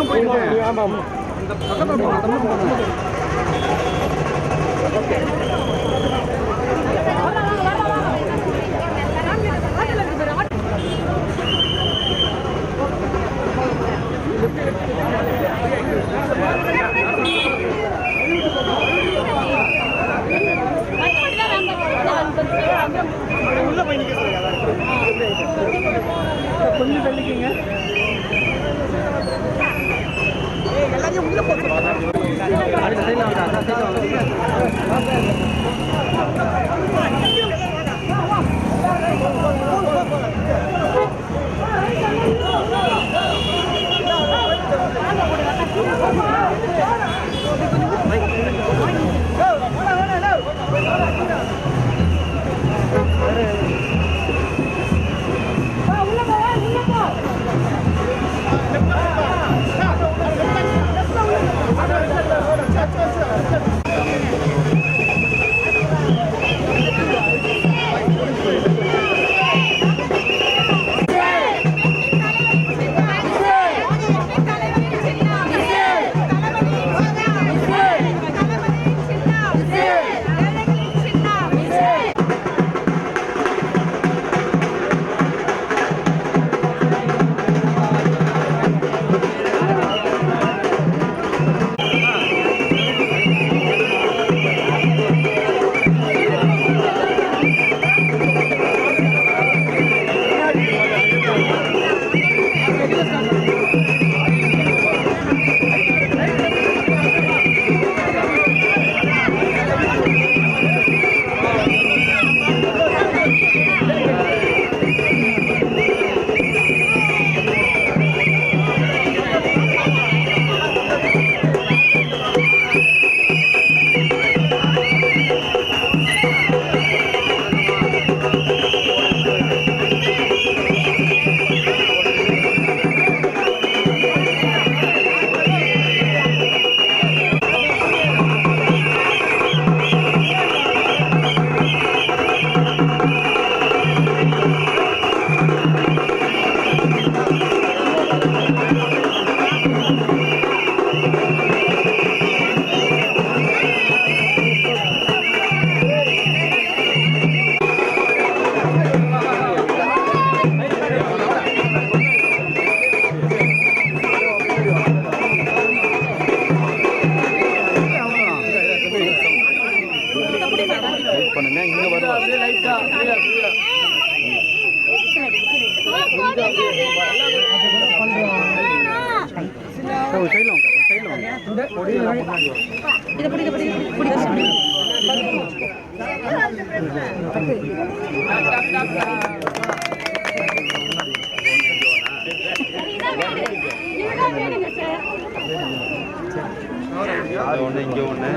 தான் போயிருக்கேன். ஆமாம், இந்த பக்கத்தில் போகணும். ஓகே, உள்ள போய் நிக்க கொஞ்சம் தள்ளிக்கிங்க. எல்லாரையும் உள்ள போட்டு ஒன்று இங்கே ஒன்று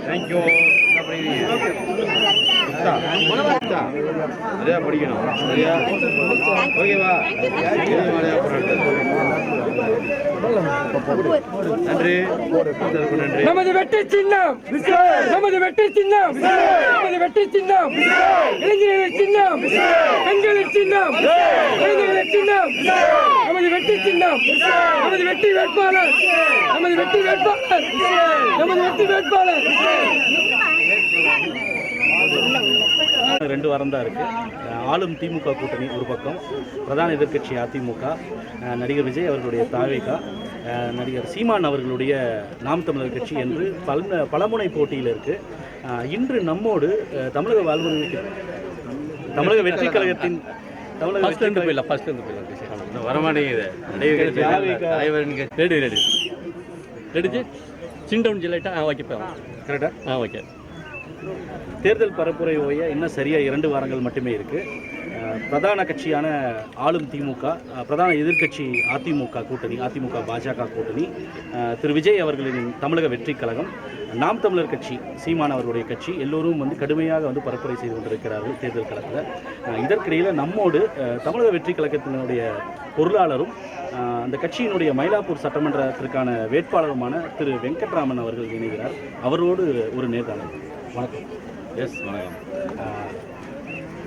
தேங்க்யூ. என்ன படிக்கிறீங்க? நிறையா படிக்கணும். சரியா? ஓகேவா? நன்றி. நமது வெற்றி சின்னம், நமது வெற்றி சின்னம், நமது வெற்றி சின்னம், இளைஞர்களின் சின்னம், பெண்களின் சின்னம், குழந்தைகளின் சின்னம், நமது வெற்றி சின்னம், நமது வெற்றி வேட்பாளர், நமது வெற்றி வேட்பாளர், நமது வெற்றி வேட்பாளர். 2 வாரம் தான் இருக்கு. ஆளும் திமுக கூட்டணி ஒரு பக்கம், பிரதான எதிர்க்கட்சி அதிமுக, நடிகர் விஜய் அவர்களுடைய தாவேகா, நடிகர் சீமான் அவர்களுடைய நாம் தமிழர் கட்சி என்று பலமுனை போட்டியில் இருக்கு. இன்று நம்மோடு தமிழக வெற்றி கழகத்தின் வரமாட்டேங்குது சிண்டவுன் ஜில்லைட்டா ஓகே கரெக்டாக ஓகே தேர்தல் பரப்புரை ஓய இன்னும் சரியாக 2 வாரங்கள் மட்டுமே இருக்குது. பிரதான கட்சியான ஆளும் திமுக, பிரதான எதிர்க்கட்சி அதிமுக கூட்டணி, அதிமுக பாஜக கூட்டணி, திரு விஜய் அவர்களின் தமிழக வெற்றி கழகம், நாம் தமிழர் கட்சி, சீமான் அவர்களுடைய கட்சி எல்லோரும் வந்து கடுமையாக வந்து பரப்புரை செய்து கொண்டிருக்கிறார்கள் தேர்தல் களத்தில். இதற்கிடையில் நம்மோடு தமிழக வெற்றி கழகத்தினுடைய பொருளாளரும் அந்த கட்சியினுடைய மயிலாப்பூர் சட்டமன்றத்திற்கான வேட்பாளருமான திரு வெங்கட்ராமன் அவர்கள் இணைகிறார். அவரோடு ஒரு நேர்காணல். வணக்கம். வணக்கம்.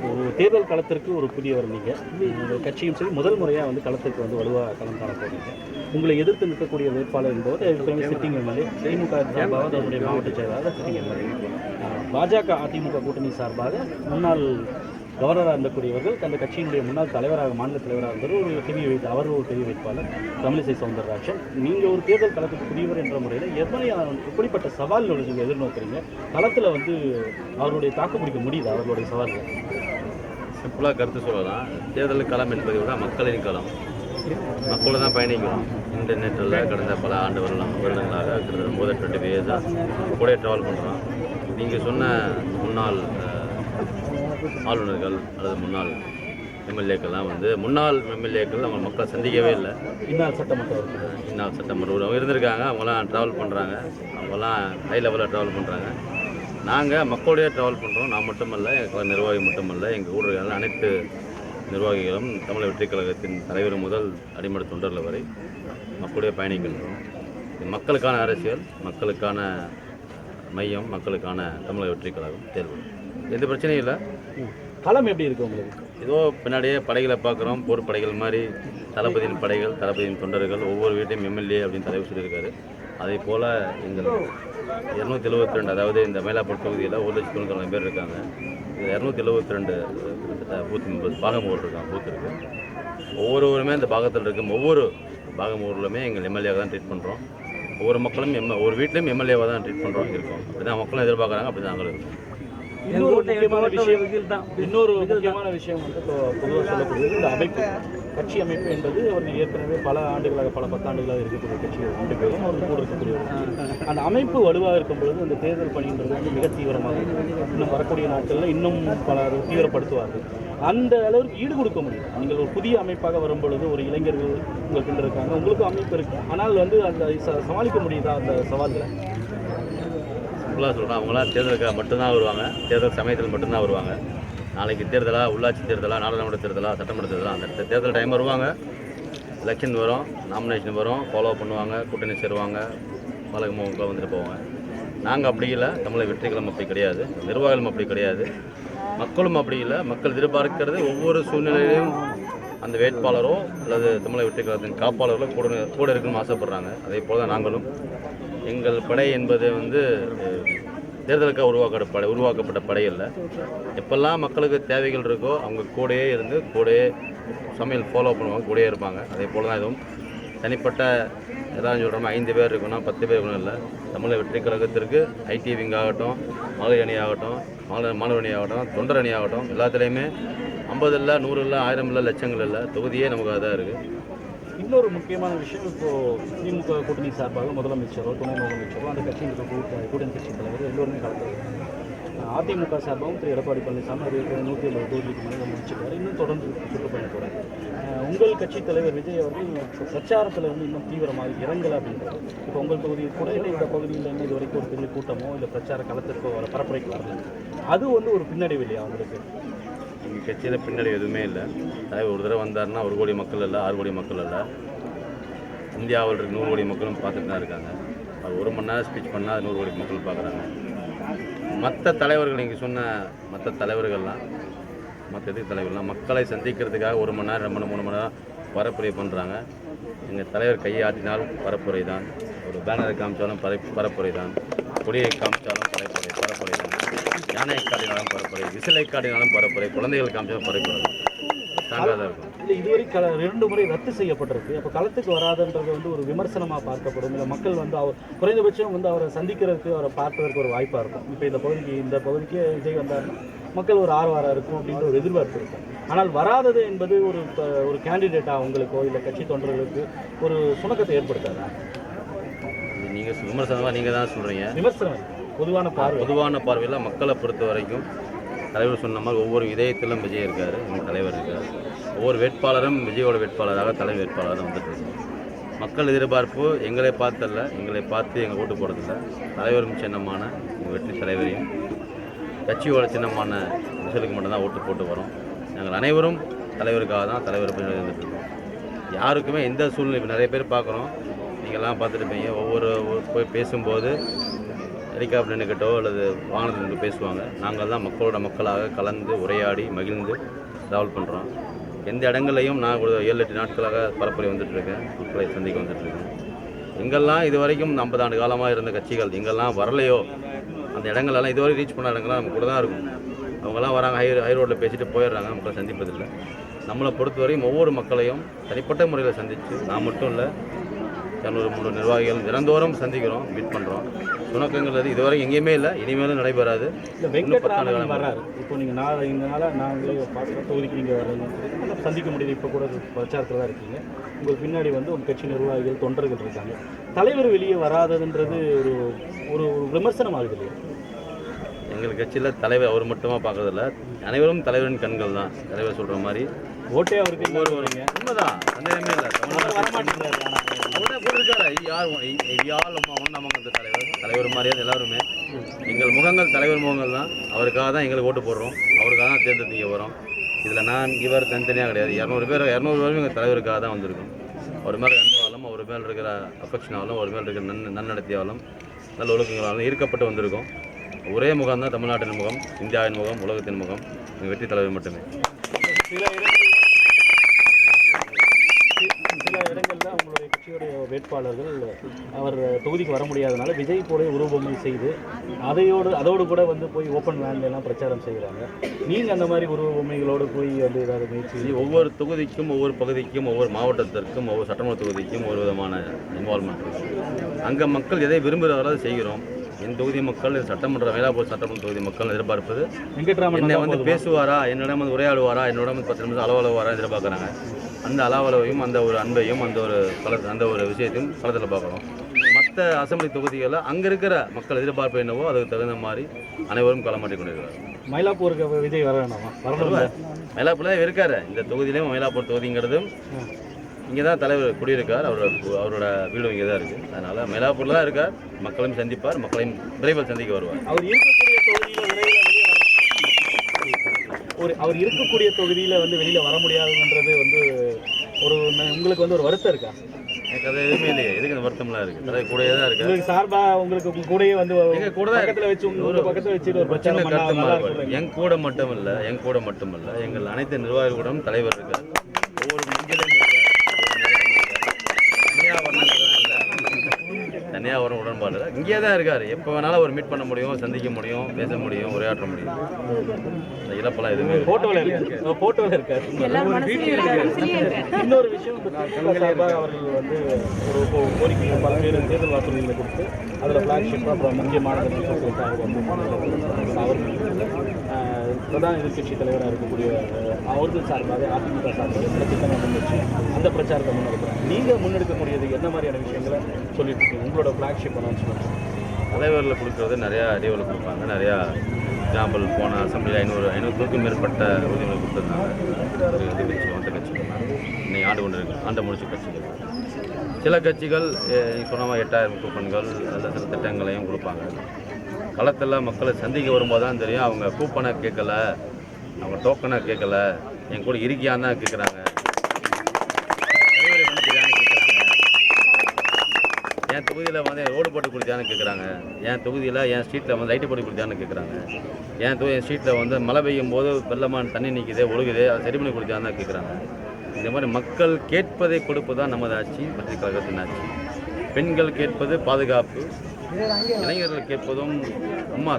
ஒரு தேர்தல் களத்திற்கு ஒரு புதியவர் நீங்கள், உங்கள் கட்சியும் சரி முதல் முறையாக வந்து களத்திற்கு வந்து வலுவாக களம் காண போகிறீங்க. உங்களை எதிர்த்து நிற்கக்கூடிய வேட்பாளர் என்பது ஏற்கனவே சிட்டிங் எம்எல்ஏ, திமுக சார்பாக அதனுடைய மாவட்ட செயலாளர் சிட்டிங் எம்எல்ஏ, பாஜக அதிமுக கூட்டணி சார்பாக முன்னாள் கவர்னராக இருந்தக்கூடியவர்கள், அந்த கட்சியினுடைய முன்னாள் தலைவராக, மாநில தலைவராக இருந்தவர் ஒரு பெரிய அவர் ஒரு பெரிய வேட்பாளர் தமிழிசை சவுந்தரராஜன். நீங்கள் ஒரு தேர்தல் களத்துக்கு புதியவர் என்ற முறையில் எப்படிப்பட்ட சவால்களை நீங்கள் எதிர்நோக்குறீங்க? களத்தில் வந்து அவருடைய தாக்கு பிடிக்க முடியுது அவர்களுடைய சவால்கள்? சிம்பிளாக கருத்து சொல்லலாம். தேர்தல் களம் என்பதை விட மக்களின் களம். மக்களோட தான் பயணிக்கிறோம். இன்டர்நெட்டில் கடந்த பல வருடங்களாக கிட்டத்தட்ட 20 years கூட ட்ராவல் பண்ணுறோம். நீங்கள் சொன்ன முன்னாள் ஆளுநர்கள் அல்லது முன்னாள் எம்எல்ஏக்கள்லாம் வந்து முன்னாள் எம்எல்ஏக்கள் அவங்க மக்களை சந்திக்கவே இல்லை. இந்நாள் சட்டமன்ற அவங்க இருந்திருக்காங்க. அவங்களாம் ட்ராவல் பண்ணுறாங்க. அவங்களாம் ஹை லெவலில் ட்ராவல் பண்ணுறாங்க. நாங்கள் மக்களோடய ட்ராவல் பண்ணுறோம். நான் மட்டுமல்ல, எங்கள் நிர்வாகி மட்டுமல்ல, எங்கள் கூட இருக்கிற அனைத்து நிர்வாகிகளும் தமிழக வெற்றி கழகத்தின் தலைவர் முதல் அடிமட்ட தொண்டர்கள் வரை மக்களுடைய பயணிக்கின்றோம். இது மக்களுக்கான அரசியல், மக்களுக்கான மையம், மக்களுக்கான தமிழக வெற்றி கழகம் தேர்வு. எந்த பிரச்சனையும் இல்லை. களம் எப்படி இருக்குது உங்களுக்கு? ஏதோ பின்னாடியே படைகளை பார்க்குறோம். போர் படைகள் மாதிரி தளபதியின் படைகள், தளபதியின் தொண்டர்கள், ஒவ்வொரு வீட்டையும் எம்எல்ஏ அப்படின்னு தலைவர் சொல்லியிருக்காரு. அதே போல் எங்கள் 272, அதாவது இந்த மயிலாப்பூர் தொகுதியில் 1,90,000 பேர் இருக்காங்க. இதில் 272 பூத் மெம்பர்ஸ் பாகமூர் இருக்காங்க, பூத் இருக்குது. ஒவ்வொருவருமே அந்த பாகத்தில் இருக்கும். ஒவ்வொரு பாகமூரிலுமே எங்கள் எம்எல்ஏவாக தான் ட்ரீட் பண்ணுறோம். ஒவ்வொரு மக்களும் ஒரு வீட்லேயும் எம்எல்ஏவாக தான் ட்ரீட் பண்ணுறோம் இருக்கோம். அப்படி தான் மக்களும் எதிர்பார்க்குறாங்க. அப்படி தான் நாங்களும் இருக்கோம். இன்னொரு முக்கியமான விஷயம் வந்து பொதுவாக சொல்லக்கூடியது இந்த அமைப்பு, கட்சி அமைப்பு என்பது அவர்கள் ஏற்கனவே பல ஆண்டுகளாக, பல 10 ஆண்டுகளாக இருக்கக்கூடிய கட்சிகள் 2 பேரும் அவர்கள் கூட இருக்கக்கூடிய அந்த அமைப்பு வலுவாக இருக்கும் பொழுது அந்த தேர்தல் பணின்றது வந்து மிக தீவிரமாக இன்னும் வரக்கூடிய நாட்களில் இன்னும் பலர் தீவிரப்படுத்துவார்கள். அந்த அளவுக்கு ஈடு கொடுக்க முடியும். நீங்கள் ஒரு புதிய அமைப்பாக வரும் பொழுது ஒரு இளைஞர்கள் உங்களுக்கு இருக்காங்க, உங்களுக்கும் அமைப்பு இருக்குது. ஆனால் வந்து அந்த சமாளிக்க முடியுதா அந்த சவால்களை? சிம்பிளாக சொல்கிறோம். அவங்களாம் தேர்தலுக்காக மட்டும்தான் வருவாங்க. தேர்தல் சமயத்தில் மட்டும்தான் வருவாங்க. நாளைக்கு தேர்தலாக, உள்ளாட்சி தேர்தலாக, நாடாளுமன்ற தேர்தலாக, சட்டமன்ற தேர்தலாக, அந்த தேர்தல் டைம் வருவாங்க. எலெக்ஷன் வரும், நாமினேஷன் வரும், ஃபாலோ பண்ணுவாங்க, கூட்டணி சேருவாங்க, பழகமாக வந்துட்டு போவாங்க. நாங்கள் அப்படி இல்லை. தமிழக வெற்றி கழகம் அப்படி கிடையாது. நிர்வாகிகளும் அப்படி கிடையாது. மக்களும் அப்படி இல்லை. மக்கள் எதிர்பார்க்கிறது ஒவ்வொரு சூழ்நிலையிலையும் அந்த வேட்பாளரோ அல்லது தமிழக வெற்றி கழகத்தின் காப்பாளர்களோ கூட இருக்கணும்னு ஆசைப்படுறாங்க. அதே போல் தான் நாங்களும். எங்கள் படை என்பது வந்து தேர்தலுக்காக உருவாக்கப்பட்ட படை இல்லை. எப்பெல்லாம் மக்களுக்கு தேவைகள் இருக்கோ அவங்க கூடயே இருந்து கூடயே சமையல் ஃபாலோ பண்ணுவாங்க, கூடயே இருப்பாங்க. அதே போல் தான் இதுவும் தனிப்பட்ட எதாவது சொல்கிறோமா 5 பேர் இருக்கணும், 10 பேர் இருக்கணும் இல்லை. தமிழக வெற்றி கழகத்திற்கு ஐடி விங் ஆகட்டும், மகளிர் அணி ஆகட்டும், மாணவர் அணி ஆகட்டும், தொண்டர் அணி ஆகட்டும், எல்லாத்துலேயுமே 50 இல்லை, 100 இல்லை, 1000 இல்லை, லட்சங்கள் இல்லை, தொகுதியே நமக்கு அதான் இருக்குது. இன்னொரு முக்கியமான விஷயம், இப்போது திமுக கூட்டணி சார்பாக முதலமைச்சரோ துணை முதலமைச்சரோ அந்த கட்சியில் இருக்க கூட்டணி கட்சி தலைவர் எல்லோருமே கலந்துருக்காங்க. அதிமுக சார்பாகவும் திரு எடப்பாடி பழனிசாமி அது 150 தொகுதிக்கு மேலே முடிச்சுட்டார். இன்னும் தொடர்ந்து சுற்றுப்பயணம் போகிறார். உங்கள் கட்சி தலைவர் விஜய் அவர்கள் பிரச்சாரத்தில் வந்து இன்னும் தீவிரமாக இறங்கலை அப்படின்றார். இப்போ உங்கள் தொகுதி கூட இல்லை, இந்த பகுதியில் இன்னும் இது வரைக்கும் ஒரு பெரிய கூட்டமோ இல்லை பிரச்சார களத்திற்கோ வர பரப்புரைக்கு வரல. அது வந்து ஒரு பின்னடைவு இல்லையா அவங்களுக்கு? எங்கள் கட்சியில் பின்னாடி எதுவுமே இல்லை. தலைவர் ஒரு தடவை வந்தார்னா 1 கோடி மக்கள் இல்லை, 6 கோடி மக்கள் இல்லை, இந்தியாவில் இருக்க 100 கோடி மக்களும் பார்த்துட்டு தான் இருக்காங்க. அது 1 மணி நேரம் ஸ்பீச் பண்ணால் 100 கோடி மக்கள் பார்க்குறாங்க. மற்ற தலைவர்கள், நீங்கள் சொன்ன மற்ற தலைவர்கள்லாம், மற்ற எதிர்ப்பு தலைவர்கள்லாம் மக்களை சந்திக்கிறதுக்காக 1 மணி நேரம் 2 மணி 3 மணி நேரம் பரப்புரை பண்ணுறாங்க. எங்கள் தலைவர் கையை ஆட்டினால் பரப்புரை தான், ஒரு பேனரை காமிச்சாலும் பரப்புரை தான், கொடியை காமிச்சாலும் பரப்புரை தான், யானை காட்டினாலும் பரப்புரை, விசிலை காட்டினாலும் பரப்புரை, குழந்தைகள் காமிச்சாலும் பரப்புரை. ஸ்ட்ராங்காக தான் இருக்கும். இல்லை, இதுவரை 2 முறை ரத்து செய்யப்பட்டிருக்கு. அப்போ களத்துக்கு வராதுன்றது வந்து ஒரு விமர்சனமாக பார்க்கப்படும். இல்லை, மக்கள் வந்து அவர் குறைந்தபட்சம் வந்து அவரை சந்திக்கிறதுக்கு, அவரை பார்ப்பதற்கு ஒரு வாய்ப்பாக இருக்கும். இப்போ இந்த பகுதிக்கு விஜய் வந்தாருன்னா மக்கள் ஒரு ஆர்வம் இருக்கும் அப்படின்ற ஒரு எதிர்பார்ப்பு இருக்கும். ஆனால் வராதது என்பது ஒரு கேண்டிடேட்டாக அவங்களுக்கோ இல்லை கட்சி தொண்டர்களுக்கு ஒரு சுணக்கத்தை ஏற்படுத்தாது. நீங்கள் விமர்சனமாக நீங்கள் தான் சொல்கிறீங்க. விமர்சனம் பொதுவான பார்வையில் மக்களை பொறுத்த வரைக்கும் தலைவர் சொன்ன மாதிரி ஒவ்வொரு இதயத்திலும் விஜய் இருக்கார், எங்கள் தலைவர் இருக்கார். ஒவ்வொரு வேட்பாளரும் விஜயோட வேட்பாளராக தலைவர் வேட்பாளராக வந்துட்டு இருக்கு. மக்கள் எதிர்பார்ப்பு எங்களை பார்த்தல்ல, எங்களை பார்த்து எங்கள் ஓட்டு போடுறதில்ல, தலைவரும் சின்னமான எங்கள் வெற்றி தலைவரையும் கட்சியோட சின்னமான விஷயத்துக்கு மட்டும்தான் ஓட்டு போட்டு வரோம். நாங்கள் அனைவரும் தலைவருக்காக தான் தலைவர் இருந்துகிட்ருக்கோம். யாருக்குமே எந்த சூழ்நிலை இப்போ நிறைய பேர் பார்க்குறோம், நீங்கள்லாம் பார்த்துருப்பீங்க. ஒவ்வொரு போய் பேசும்போது ஹெலிகாப்டர் நின்றுக்கிட்டோ அல்லது வாகனத்தில் நின்று பேசுவாங்க. நாங்கள் தான் மக்களோட மக்களாக கலந்து உரையாடி மகிழ்ந்து ட்ராவல் பண்ணுறோம். எந்த இடங்கள்லையும் நான் ஒரு 7-8 நாட்களாக பரப்புரை வந்துட்டுருக்கேன், மக்களை சந்திக்க வந்துட்டுருக்கேன். எங்கெல்லாம் இது வரைக்கும் 50 ஆண்டு காலமாக இருந்த கட்சிகள் எங்கெல்லாம் வரலையோ அந்த இடங்களெல்லாம் இதுவரை ரீச் பண்ண இடங்கள்லாம் நம்ம கூட தான் இருக்கும். அவங்கெல்லாம் வராங்க, ஹை ரோட்டில் பேசிட்டு போயிடுறாங்க, மக்களை சந்திப்பதில்லை. நம்மளை பொறுத்தவரையும் ஒவ்வொரு மக்களையும் தனிப்பட்ட முறையில் சந்தித்து, நான் மட்டும் இல்லை 200-300 நிர்வாகிகள் தினந்தோறும் சந்திக்கிறோம், மீட் பண்ணுறோம். சுணக்கங்கிறது இதுவரை எங்கேயுமே இல்லை, இனிமேலும் நடைபெறாது. வெங்கட்ராமன் வர்றாரு. இப்போ நீங்கள் இதனால் நாங்களே பார்க்குற தொகுதிக்கு நீங்கள் வரணும் சந்திக்க முடியுது. இப்போ கூட பிரச்சாரத்தில் தான் இருக்கீங்க. உங்களுக்கு பின்னாடி உங்கள் கட்சி நிர்வாகிகள் தொண்டர்கள் இருக்காங்க. தலைவர் வெளியே வராததுன்றது ஒரு ஒரு விமர்சனம் ஆகுது இல்லையா? எங்கள் கட்சியில் தலைவர் அவர் மட்டுமா பார்க்கறதில்ல, அனைவரும் தலைவரின் கண்கள் தான். தலைவர் சொல்கிற மாதிரி ஓட்டே அவருக்கு வருவீங்க, உண்மைதான், சந்தேகமே இல்லை. அவர்தான் கூட இருக்காரு, ஒன்றாமங்க தலைவர் மாதிரியாவது எல்லாருமே எங்கள் முகங்கள் தலைவர் முகங்கள் தான். அவருக்காக தான் எங்களுக்கு ஓட்டு போடுறோம், அவருக்காக தான் தேர்ந்தெடுக்க வரோம். இதில் நான் இவர் தனித்தனியாக கிடையாது. 200 பேரும் எங்கள் தலைவருக்காக தான் வந்திருக்கோம். அவர் மேலே அன்பாலும், அவர் மேலே இருக்கிற அஃபெக்ஷனாலும், அவர் மேலே இருக்கிற நன்னடத்தியாலும், நல்ல ஒழுக்கங்களாலும் ஈர்க்கப்பட்டு வந்திருக்கோம். ஒரே முகம் தான் தமிழ்நாட்டின் முகம், இந்தியாவின் முகம், உலகத்தின் முகம் எங்கள் வெற்றி தலைவர் மட்டுமே. சில இடங்களில் உங்களுடைய கட்சியுடைய வேட்பாளர்கள் அவர் தொகுதிக்கு வர முடியாதனால விஜய் போல உருவமை செய்து அதோடு கூட போய் ஓப்பன் லேண்ட்லாம் பிரச்சாரம் செய்கிறாங்க. நீங்கள் அந்த மாதிரி உருவமைகளோடு போய் ஏதாவது முயற்சி? ஒவ்வொரு தொகுதிக்கும், ஒவ்வொரு பகுதிக்கும், ஒவ்வொரு மாவட்டத்திற்கும், ஒவ்வொரு சட்டமன்ற தொகுதிக்கும் ஒரு விதமான இன்வால்மெண்ட் இருக்குது. அங்கே மக்கள் எதை விரும்புகிறாரோ செய்கிறோம். என் தொகுதி மக்கள், சட்டமன்ற மயிலாப்பூர் சட்டமன்ற தொகுதி மக்கள் எதிர்பார்ப்பது என்னை பேசுவாரா, என்னிடம் உரையாடுவாரா, என்னிடம் 10 நிமிஷம் அளவளவாரா எதிர்பார்க்குறாங்க. அந்த அளவளவையும், அந்த ஒரு அன்பையும், அந்த ஒரு விஷயத்தையும் களத்தில் பார்க்கணும். மற்ற அசம்பிளி தொகுதிகளில் அங்கே இருக்கிற மக்கள் எதிர்பார்ப்பு என்னவோ அதுக்கு தகுந்த மாதிரி அனைவரும் களமாட்டி கொண்டிருக்கிறார். மயிலாப்பூருக்கு விஜய் வர வேணாமா? மயிலாப்பூர் தான் இருக்காரு. இந்த தொகுதியிலேயும் மயிலாப்பூர் தொகுதிங்கிறது இங்கே தான் தலைவர் குடியிருக்கார், அவரோட வீடும் இங்கே தான் இருக்குது. அதனால் மயிலாப்பூரில் தான் இருக்கார். மக்களையும் சந்திப்பார், மக்களையும் விரைவில் சந்திக்க வருவார். அவர் இருக்கக்கூடிய தொகுதியில் வெளியில் வர முடியாதுன்றது உங்களுக்கு ஒரு வருத்தம் இருக்கா? எனக்கு அது எதுவுமே இல்லையே, எதுக்கு அந்த வருத்தம்லாம் இருக்குது? அதை கூடயே தான் இருக்குது. சார்பாக உங்களுக்கு கூடயே எங்கள் கூட தான் வச்சு ஒரு பக்கத்தில் வச்சு ஒரு சின்ன கருத்து மாறுபாடு. என் கூட மட்டும் இல்லை, எங்கள் அனைத்து நிர்வாகிகள் கூட தலைவர் இருக்கார். ஒவ்வொரு மஞ்சளையும் தனியாக வரும் உடன்பாடு இங்கே தான் இருக்கார். எப்போ வேணாலும் அவர் மீட் பண்ண முடியும், சந்திக்க முடியும், பேச முடியும், உரையாற்ற முடியும். இந்த இழப்பெல்லாம் எதுவுமே ஃபோட்டோவில் இருக்கார். இன்னொரு விஷயம், அவர்கள் ஒரு கோரிக்கை பல்வேறு தேர்தல் வாக்குறுதிகளை கொடுத்து அதில் ஃப்ளாக்ஷிப்பாக அப்புறம் முக்கியமான பிரதான எதிர்கட்சி தலைவராக இருக்கக்கூடிய அவர்கள் சார்பாக அதிமுக சார்பாக சில திட்டங்கள் முன்னெடுத்து அந்த பிரச்சாரத்தை முன்னெடுக்கிறாங்க. நீங்கள் முன்னெடுக்கக்கூடியது என்ன மாதிரியான விஷயங்களை சொல்லிட்டு இருக்கீங்க? உங்களோட ஃப்ளாக்ஷிப் அனௌன்ஸ்மெண்ட் தலைவரில் கொடுக்குறது நிறையா அறிவுரை கொடுப்பாங்க. நிறையா எக்ஸாம்பிள் போன அசம்பிளியில் 500க்கும் மேற்பட்ட உறுதிகளை கொடுத்துருந்தாங்க. எதிர்கட்சி மற்ற கட்சிகள் இன்னைக்கு ஆண்டு முடிச்ச கட்சிகள். சில கட்சிகள் சொன்ன 8000 கூப்பன்கள் அல்ல சில திட்டங்களையும் கொடுப்பாங்க. களத்தில் மக்களை சந்திக்க வரும்போது தான் தெரியும், அவங்க கூப்பனை கேட்கல, அவங்க டோக்கனை கேட்கல, என் கூட இருக்கியான்னு தான் கேட்குறாங்க, தலைவரை பண்ணிக்கிறான்னு கேட்குறாங்க, என் தொகுதியில் ரோடு போட்டு கொடுத்தியான்னு கேட்குறாங்க, என் தொகுதியில் என் ஸ்ட்ரீட்டில் லைட்டு போட்டு கொடுத்தியான்னு கேட்குறாங்க, என் ஸ்ட்ரீட்டில் மழை பெய்யும் போது வெள்ளமான தண்ணி நிற்குதே ஒழுகுதே அதை சரி பண்ணி கொடுத்தியான்னு தான் கேட்குறாங்க. இந்த மாதிரி மக்கள் கேட்பதை கொடுப்பு தான் நமது ஆட்சி, வெற்றி கழகத்தின் ஆட்சி. பெண்கள் கேட்பது பாதுகாப்பு, இளைஞர்கள் கேட்பதும்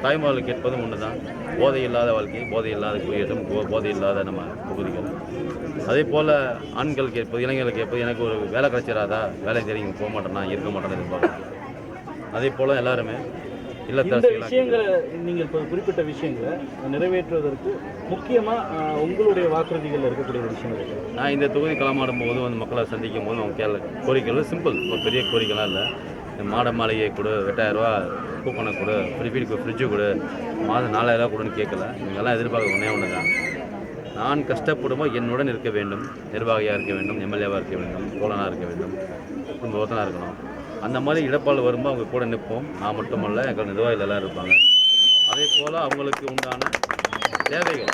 தாய்மார்கள் கேட்பதும் ஒன்று தான். போதை இல்லாத வாழ்க்கை, போதை இல்லாத குடியேற்றம், போதை இல்லாத நம்ம தொகுதிகள். அதே போல் ஆண்கள் கேட்பது, இளைஞர்கள் கேட்பது, எனக்கு ஒரு வேலை கிடைச்சிடாதா, வேலை தெரியும், போக மாட்டேன்னா, இருக்க மாட்டேன்னு எதிர்பார்க்குறாங்க. அதே போல் எல்லாருமே இல்லத்தரசிகள் விஷயங்களை நீங்கள் இப்போ குறிப்பிட்ட விஷயங்களை நிறைவேற்றுவதற்கு முக்கியமாக உங்களுடைய வாக்குறுதிகள் இருக்கக்கூடிய விஷயங்கள். நான் இந்த தொகுதி களமாடும் போது மக்களை சந்திக்கும் போது அவங்க கோரிக்கைகள் சிம்பிள், பெரிய கோரிக்கைலாம் இல்லை. மாட மாளிகை கொடு, 8000 கூப்பனை கொடு, ஃப்ரிட்ஜு கொடு, மாதம் 4000 கொடுன்னு கேட்கல. இவங்கெல்லாம் எதிர்பார்க்க ஒன்றே ஒன்று தான். நான் கஷ்டப்படும்போது என்னுடன் இருக்க வேண்டும், நிர்வாகியாக இருக்க வேண்டும், எம்எல்ஏவாக இருக்க வேண்டும், தோழனாக இருக்க வேண்டும், குடும்பத்தனாக இருக்கணும். அந்த மாதிரி இடப்பால் வரும்போது அவங்க கூட நிற்போம். நான் மட்டுமல்ல, எங்கள் நிர்வாகிகள் எல்லோரும் இருப்பாங்க. அதே போல் அவங்களுக்கு உண்டான தேவைகள்,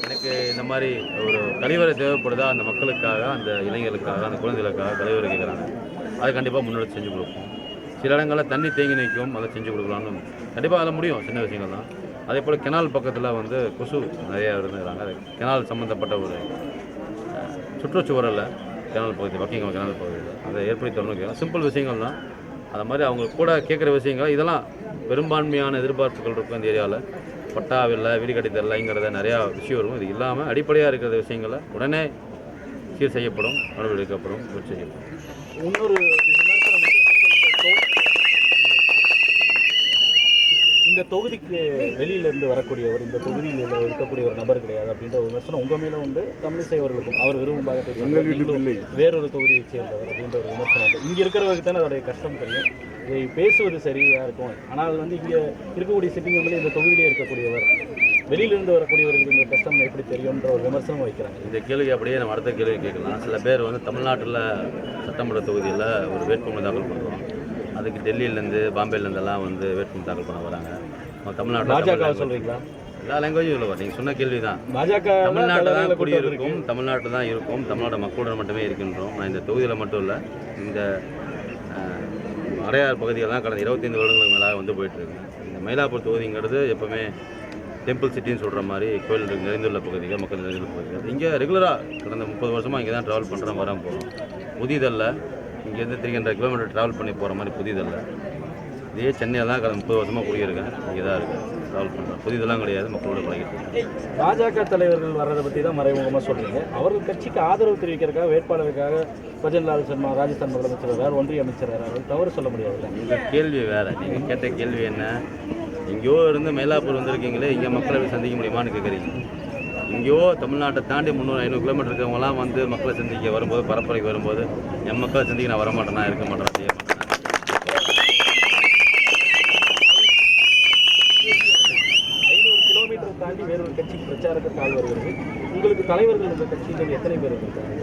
எனக்கு இந்த மாதிரி ஒரு கழிவறை தேவைப்படுதா, அந்த மக்களுக்காக, அந்த இளைஞர்களுக்காக, அந்த குழந்தைகளுக்காக கழிவறை கேட்குறாங்க, அதை கண்டிப்பாக முன்னெடுத்து செஞ்சு கொடுப்போம். சில இடங்களில் தண்ணி தேங்கி நிற்கும், அதை செஞ்சு கொடுக்கலான்னு கண்டிப்பாக அதில் முடியும். சின்ன விஷயங்கள் தான். அதே போல் கெனால் பக்கத்தில் வந்து கொசு நிறையா இருந்துக்கிறாங்க. அது கெனால் சம்மந்தப்பட்ட ஒரு சுற்றுச்சுவரில் கெனால் பகுதி, வக்கிங்கம் கெனால் பகுதியில் அதை ஏற்படுத்தி தரணும். சிம்பிள் விஷயங்கள் தான். அது மாதிரி அவங்க கூட கேட்குற விஷயங்கள் இதெல்லாம் பெரும்பான்மையான எதிர்பார்ப்புகள் இருக்கும். இந்த ஏரியாவில் பட்டாவில்லை, வீடு கட்டி தரலைங்கிறத நிறையா விஷயம் இருக்கும். இது இல்லாமல் அடிப்படையாக இருக்கிற விஷயங்களை உடனே சீர் செய்யப்படும், நடவடிக்கை எடுக்கப்படும், முயற்சி செய்யப்படும். இன்னொரு விமர்சனம் வந்து இந்த தொகுதிக்கு வெளியிலிருந்து வரக்கூடியவர், இந்த தொகுதியில் இருக்கக்கூடிய ஒரு நபர் கிடையாது அப்படின்ற ஒரு விமர்சனம் உங்கள் மேலே உண்டு. தமிழிசை அவர்களுக்கும் அவர் விரும்பும் பாகத்தை வேறொரு தொகுதியை சேர்ந்தவர் அப்படின்ற ஒரு விமர்சனம் உண்டு. இங்கே இருக்கிறவருக்கு தானே அதோடைய கஷ்டம் தெரியும். இதை பேசுவது சரியாக இருக்கும். ஆனால் அது வந்து இங்கே இருக்கக்கூடிய சிட்டிங் எம்எல்ஏ இந்த தொகுதியிலே இருக்கக்கூடியவர், வெளியிலிருந்து வரக்கூடியவர்களுக்கு இந்த கஷ்டம் எப்படி தெரியும்ன்ற ஒரு விமர்சனம் வைக்கிறாங்க. இந்த கேள்வி அப்படியே நம்ம அடுத்த கேள்வி கேட்கலாம். சில பேர் வந்து தமிழ்நாட்டில் சட்டமன்ற தொகுதியில் ஒரு வேட்புமனு தாக்கல் பண்ணுறோம். அதுக்கு டெல்லியிலேருந்து, பாம்பேலேருந்தெல்லாம் வந்து வேட்புமனு தாக்கல் பண்ண வராங்க. தமிழ்நாட்டில் பாஜக சொல்கிறீங்களா? எல்லா லாங்குவேஜும் இல்லை. நீங்கள் சொன்ன கேள்வி தான். பாஜக தமிழ்நாட்டில் தான் குடியிருக்கும், தமிழ்நாட்டில் தான் இருக்கும், தமிழ்நாடு மக்களுடன் மட்டுமே இருக்கின்றோம். நான் இந்த தொகுதியில் மட்டும் இல்லை, இந்த அடையார் பகுதிகளெலாம் கடந்த 25 வருடங்களுக்கு மேலாக வந்து போயிட்டுருக்கு. இந்த மயிலாப்பூர் தொகுதிங்கிறது எப்போவுமே டெம்பிள் சிட்டின்னு சொல்கிற மாதிரி கோயில் நிறைந்துள்ள பகுதிகள், மக்கள் நிறைந்துள்ள பகுதிகள். இங்கே ரெகுலராக கடந்த 30 வருஷமாக இங்கே தான் ட்ராவல் பண்ணுறோம், வரோம், போகிறோம். புதிதல்ல, இங்கேருந்து 300 கிலோமீட்டர் ட்ராவல் பண்ணி போகிற மாதிரி புதிதல்ல. இதே சென்னையில் தான் கடந்த 30 வருஷமாக குடியிருக்கேன். இங்கே தான் இருக்கேன், ட்ராவல் பண்ணுறேன். புதிதெல்லாம் கிடையாது, மக்களோட பழகிட்டு. பாஜக தலைவர்கள் வர்றதை பற்றி தான் மறைமுகமாக சொல்கிறீங்க. அவர்கள் கட்சிக்கு ஆதரவு தெரிவிக்கிறதுக்காக, வேட்பாளருக்காக பஜன்லால் சர்மா ராஜஸ்தான் முதலமைச்சர் வரார், ஒன்றிய அமைச்சர் வரார், தவறு சொல்ல முடியாது. இந்த கேள்வி வேறு. நீங்கள் கேட்ட கேள்வி என்ன, எங்கேயோ இருந்து மயிலாப்பூர் வந்திருக்கீங்களே, இங்கே மக்களை சந்திக்க முடியுமான்னு கேட்குறீங்க. இங்கேயோ தமிழ்நாட்டை தாண்டி 300-500 கிலோமீட்டர் இருக்கிறவங்களாம் வந்து மக்களை சந்திக்க வரும்போது, பரப்புரைக்கு வரும்போது, என் மக்களை சந்திக்க நான் வரமாட்டேனா, இருக்க மாட்டேன், செய்ய மாட்டேன். 500 கிலோமீட்டர் தாண்டி வேறொரு கட்சிக்கு பிரச்சாரத்துக்கு ஆள் வருகிறது. உங்களுக்கு தலைவர்கள் இந்த கட்சியில் எத்தனை பேர் இருக்காங்க?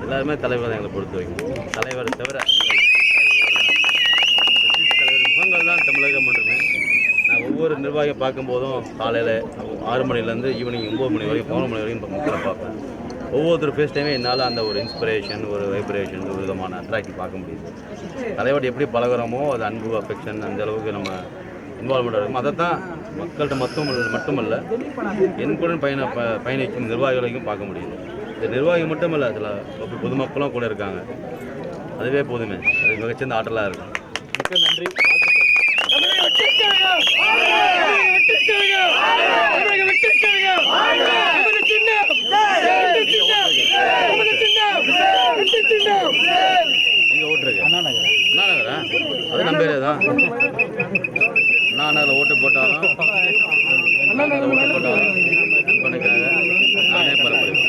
எல்லாருமே தலைவர் தான். எங்களை பொறுத்த வரைக்கும் தலைவர் தவிர தலைவர் முகங்கள் தான் தமிழகம் மட்டுமே. நான் ஒவ்வொரு நிர்வாகியை பார்க்கும்போதும் காலையில் 6 மணிலேருந்து ஈவினிங் 9 மணி வரைக்கும் 11 மணி வரைக்கும் மக்களை பார்ப்பேன். ஒவ்வொருத்தர் ஃபேஸ் டைமே என்னால் அந்த ஒரு இன்ஸ்பிரேஷன், ஒரு வைப்ரேஷன், ஒரு விதமான அட்ராக்டிவ் பார்க்க முடியுது. தலைவர் எப்படி பழகிறோமோ அது அன்பு, அஃபெக்ஷன், அந்த அளவுக்கு நம்ம இன்வால்மெண்ட் இருக்கும். அதை தான் மக்கள்கிட்ட மட்டுமல்ல என் கூட பயணிக்கும் நிர்வாகிகளையும் பார்க்க முடியுது. இந்த நிர்வாகி மட்டுமல்ல, அதில் பொதுமக்களும் கூட இருக்காங்க. அதுவே போதுமே, அது மிகச்சிறந்த ஆற்றலாக இருக்கும். மிக்க நன்றி. எங்கே ஓட்டுருக்கு? அண்ணா நகரா? அது நம்ம பேரே தான். அண்ணா நகரில் ஓட்டு போட்டாலும் நண்பனுக்காக நானே பரப்புறேன்.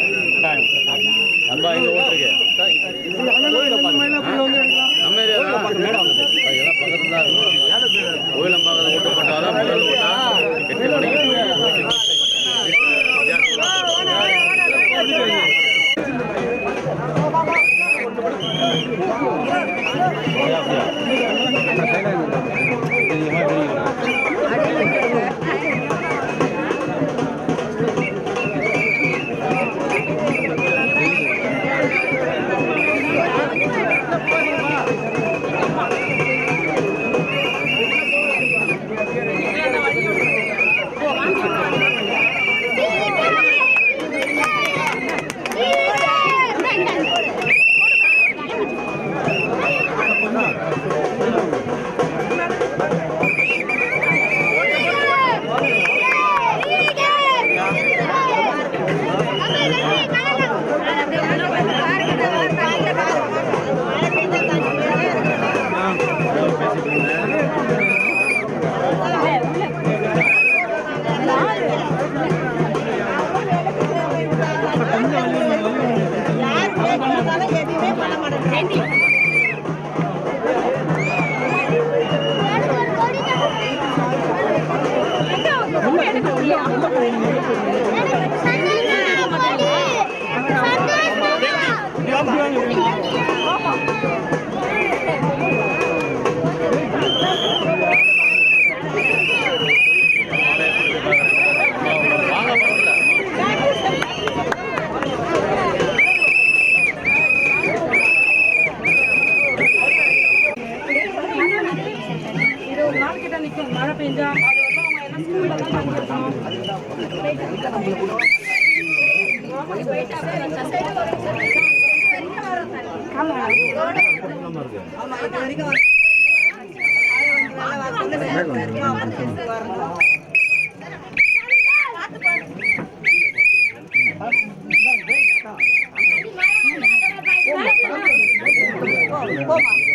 நண்பா எங்கே ஓட்டுருக்கு? நம்ம ஏரியா தான். எல்லாம் பக்கத்தில் தான் இருக்கும். கோயிலம்பாக்கத்தில் ஓட்டு போட்டாலும் முதல் ஓட்டா 8 மணிக்கு நாள் கிட்ட நிற்கும் மழை பெஞ்சா அது வந்து அவங்க எல்லாம் ஸ்கூல்ல தான் தங்கியிருக்கணும்.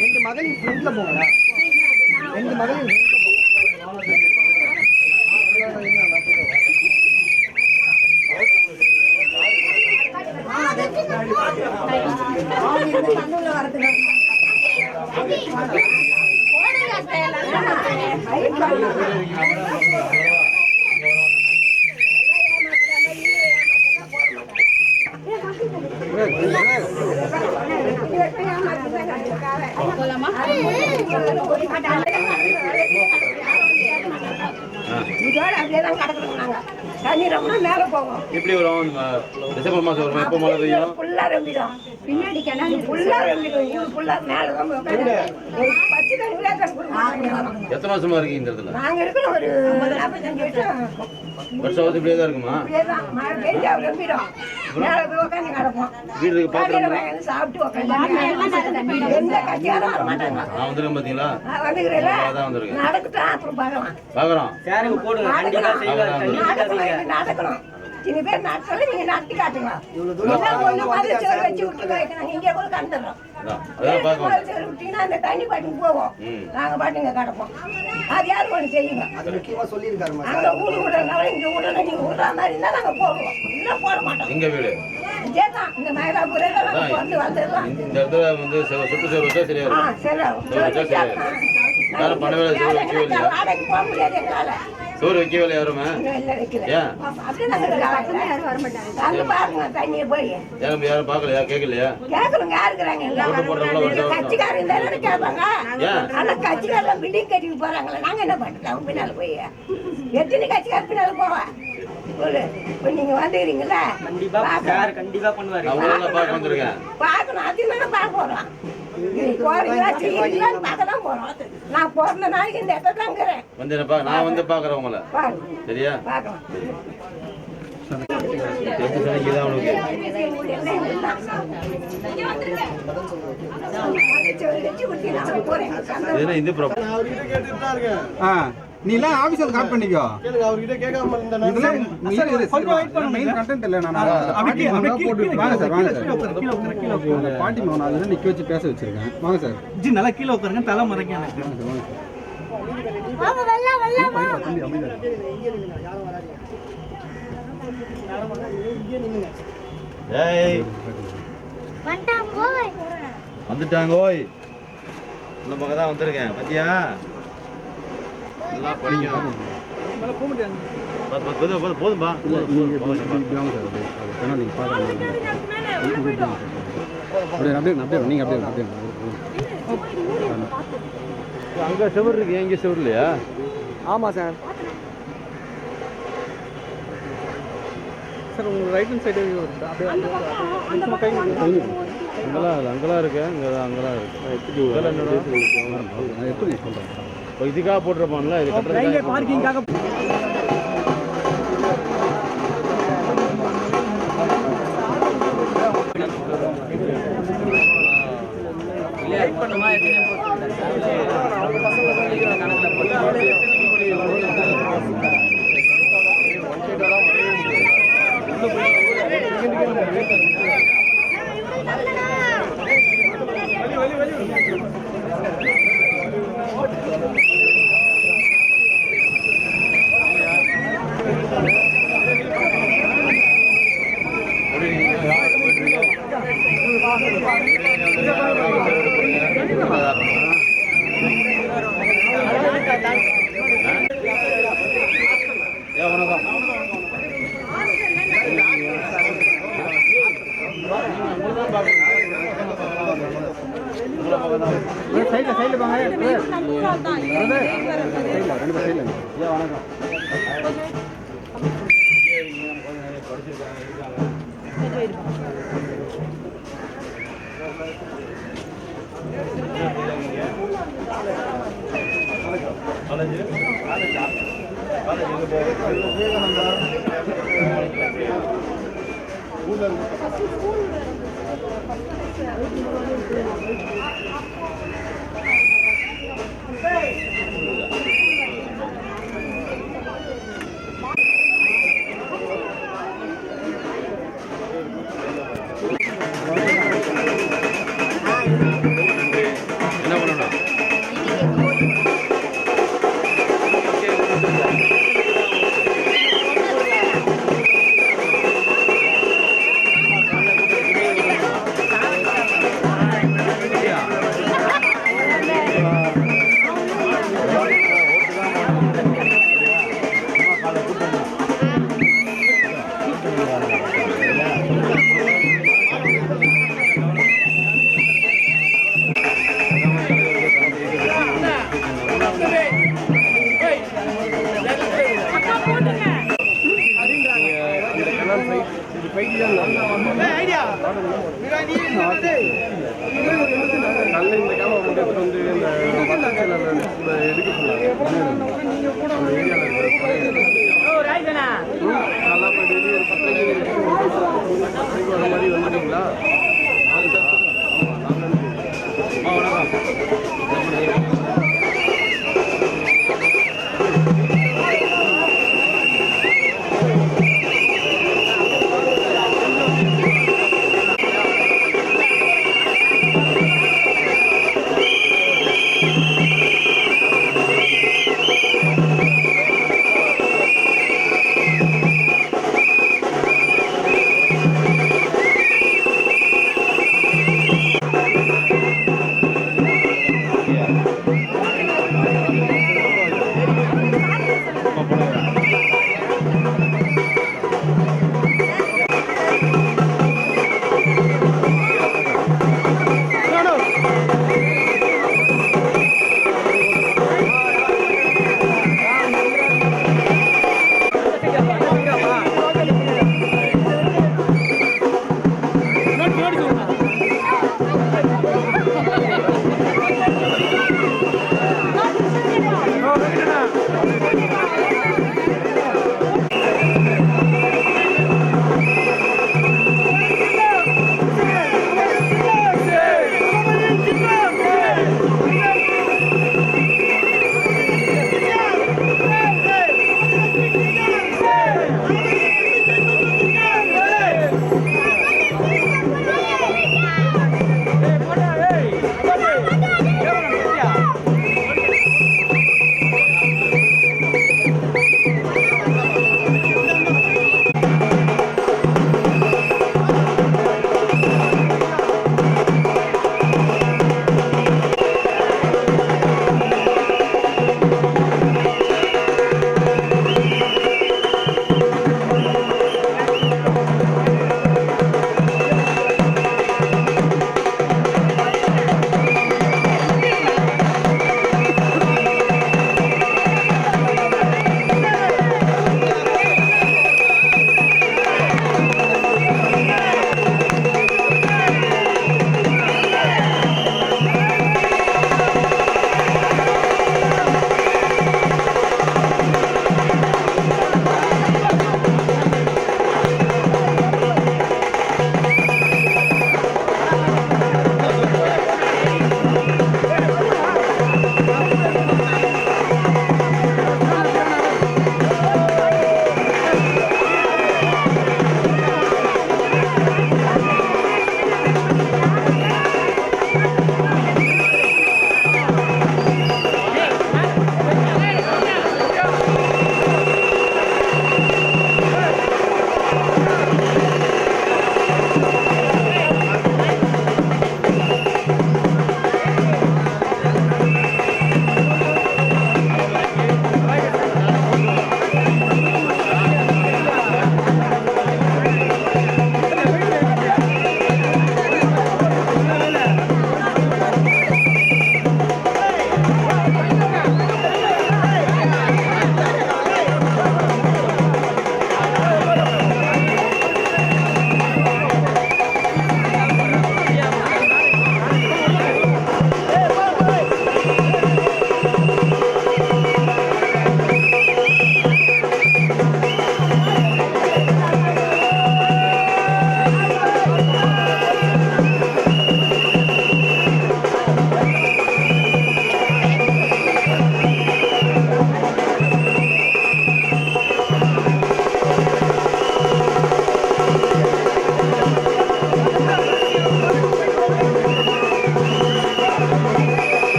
ரெண்டு மகளிர் ஃப்ரெண்ட்ல போங்க. ரெண்டு மகளிர் எப்படி வரும்? டிசம்பர் மாதம் வரும். எப்போ மழை பெய்யும்? பின்னாடி கிணறு ஃபுல்லா ரெம்பிடும். இது ஃபுல்லா மேல தான் பச்சை தண்ணி எத்தனை வருஷமா இருக்கீங்க இந்த இடத்துல? நாங்க இருக்கிற ஒரு 45 வருஷம் வருஷம் இப்படியே தான் இருக்குமா? இப்படியேதான் மழை பெஞ்சா ரெம்பிடும். மேல போய் உட்காந்து கிடப்போம். வீட்டுக்கு கடையில வாங்கி சாப்பிட்டு உட்காந்து எந்த கட்சியாரும் வர மாட்டாங்க. நான் வந்துருக்கேன் பார்த்தீங்களா? வந்துக்கிறேன் அதான் வந்திருக்கேன். நடக்கட்டும் அப்புறம் பார்க்கலாம். பார்க்குறோம். நடக்கணும். சில பேர் நடத்தாலும் நீங்க நடத்தி காட்டுங்க. ஒண்ணு மாதிரி சோறு வச்சு விட்டு வைக்கணும். இங்கே கூட கண்டுறோம். விட்டீங்கன்னா அந்த தண்ணி பாட்டுக்கு போவோம். நாங்க பாட்டுங்க கிடப்போம். அது யாரும் ஒண்ணு செய்யுங்க. அங்க ஊடு விடுறதுனால இங்க விடல. நீங்க விடுற மாதிரி இருந்தா நாங்க போடுவோம். இல்ல போட மாட்டோம். எங்க வீடு இதேதான். இந்த மயிலாப்பூர்ல வந்து வந்துடலாம். இந்த இடத்துல வந்து சுற்றுச்சூழல் வச்சா சரியா இருக்கும். சரி யாரும் பண்ண வேலை சோறு வைக்கவே இல்லையா? வாடகைக்கு போக முடியாது எங்களால. சோறு வைக்கவே இல்லை யாருமே? ஏன்? தண்ணியை போய் யாரும் பார்க்கலையா? கேட்கலையா? கேக்குறவங்க யாரு இருக்கிறாங்க? கட்சிக்காரங்க இருந்தாலும் கேட்பாங்க. ஆனா கட்சிக்காரெல்லாம் பில்டிங் கட்டிட்டு போறாங்களே, நாங்க என்ன பண்றது? அவங்க பின்னால போய் எத்தனை கட்சிக்கார பின்னால போவா சொல்லு. இப்ப நீங்க வந்துக்கிறீங்களா? கண்டிப்பா பண்ணுவாரு. நான் பார்க்க வந்திருக்கேன். பாக்கணும். அது தானே பார்க்க போறோம். போறீங்களா செய்யறீங்களான்னு பார்க்க தான் போறோம். நான் பிறந்த நாளைக்கு இந்த இடத்துல தாங்கிறேன். வந்து நான் வந்து பார்க்குறேன் உங்களை. சரியா? பார்க்கலாம். எட்டு சனிக்கு தான் உனக்கு இதுனா இந்த ப்ராப்ளம். நீ எல்லாம் ஆபீஸ்ல கால் பண்ணிக்கோ. அவர்கிட்ட கேட்காம இதெல்லாம் மெயின் கண்டென்ட் இல்ல. நான் வாங்க சார், வாங்க சார். பாட்டி மகன் அதுல நிக்க வச்சு பேச வச்சிருக்கேன். வாங்க சார். ஜி நல்லா கீழே உட்காருங்க, தலை மறைக்க எனக்கு. ஏய் வந்துட்டாங்க. ஓய் இந்த பக்கம் தான் வந்திருக்கேன். பத்தியா நல்லா படிக்கணும். போதும்பா. அங்க செவர் இருக்கு, எங்க செவர் இல்லையா? ஆமா சார். சார் உங்க ரைட் ஹேண்ட் சைடு அங்கெல்லாம் இருக்கு. அங்கெல்லாம் இருக்கு. எப்படி சொல்றேன்? இதுக்காக போட்டுருப்பான்ல, இது கட்டுறதுக்காக பார்க்கிங்காக. என்ன பண்ணணும்? நல்ல இந்த கேமரா வந்து எடுக்க சொன்னாங்க